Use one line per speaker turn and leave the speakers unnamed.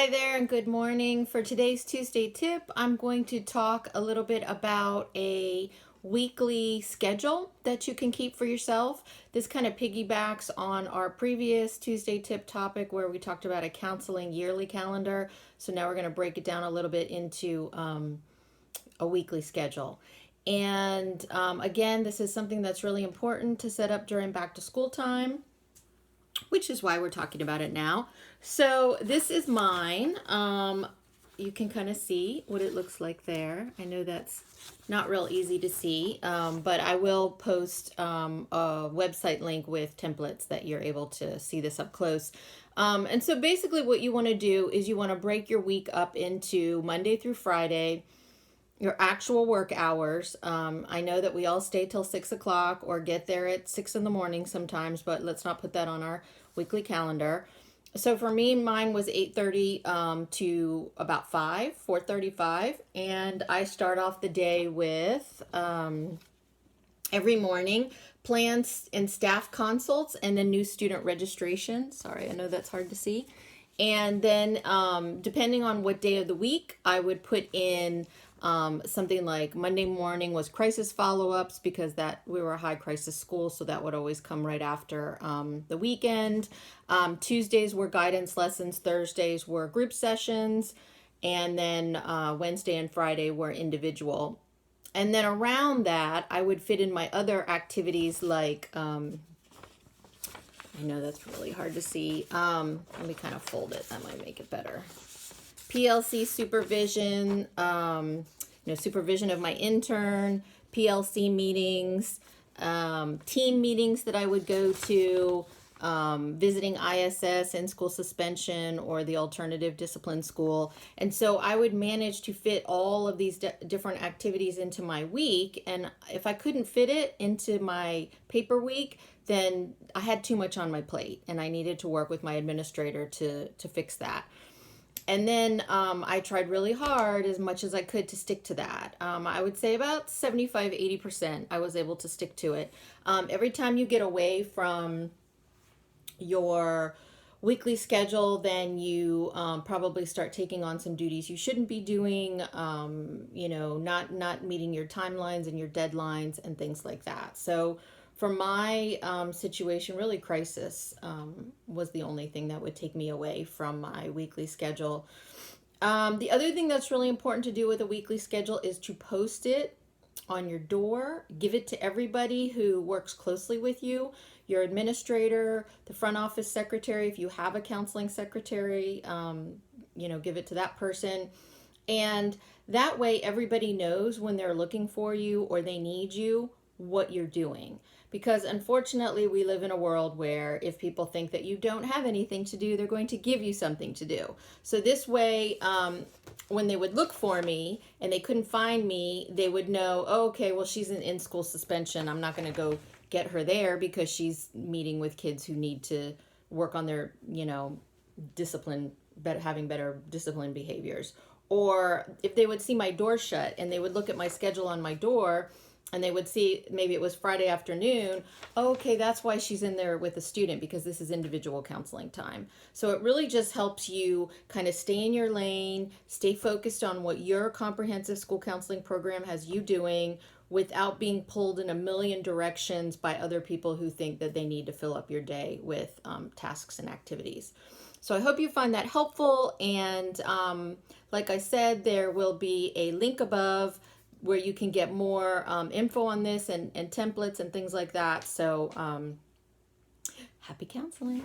Hi there and good morning. For today's Tuesday tip, I'm going to talk a little bit about a weekly schedule that you can keep for yourself. This kind of piggybacks on our previous Tuesday tip topic where we talked about a counseling yearly calendar. So now we're going to break it down a little bit into a weekly schedule. And again, this is something that's really important to set up during back to school time, which is why we're talking about it now. So this is mine. You can kind of see what it looks like there. I know that's not real easy to see, but I will post a website link with templates that you're able to see this up close. And so basically what you want to do is you want to break your week up into Monday through Friday, your actual work hours. I know that we all stay till 6 o'clock or get there at 6 in the morning sometimes, but let's not put that on our weekly calendar. So for me, mine was 8:30 to about 4:35, and I start off the day with every morning plans and staff consults and then new student registration. Sorry, I know that's hard to see. And then depending on what day of the week, I would put in something like Monday morning was crisis follow-ups because that we were a high crisis school, so that would always come right after the weekend. Tuesdays were guidance lessons, Thursdays were group sessions, and then Wednesday and Friday were individual. And then around that, I would fit in my other activities like, I know that's really hard to see. Let me kind of fold it, that might make it better. PLC supervision, supervision of my intern, PLC meetings, team meetings that I would go to, visiting ISS, in-school suspension, or the alternative discipline school. And so I would manage to fit all of these different activities into my week. And if I couldn't fit it into my paper week, then I had too much on my plate and I needed to work with my administrator to fix that. And then I tried really hard as much as I could to stick to that. I would say about 75-80% I was able to stick to it. Every time you get away from your weekly schedule, then you probably start taking on some duties you shouldn't be doing, not meeting your timelines and your deadlines and things like that. So for my situation, really crisis was the only thing that would take me away from my weekly schedule. The other thing that's really important to do with a weekly schedule is to post it on your door. Give it to everybody who works closely with you, your administrator, the front office secretary. If you have a counseling secretary, give it to that person. And that way everybody knows when they're looking for you or they need you, what you're doing. Because unfortunately, we live in a world where if people think that you don't have anything to do, they're going to give you something to do. So this way, when they would look for me and they couldn't find me, they would know, oh, okay, well, she's in school suspension. I'm not going to go get her there because she's meeting with kids who need to work on their, discipline, having better discipline behaviors. Or if they would see my door shut and they would look at my schedule on my door, and they would see maybe it was Friday afternoon. Oh, okay, that's why she's in there with a student, because this is individual counseling time. So it really just helps you kind of stay in your lane, stay focused on what your comprehensive school counseling program has you doing without being pulled in a million directions by other people who think that they need to fill up your day with tasks and activities. So I hope you find that helpful. And like I said, there will be a link above where you can get more info on this and templates and things like that. So happy counseling.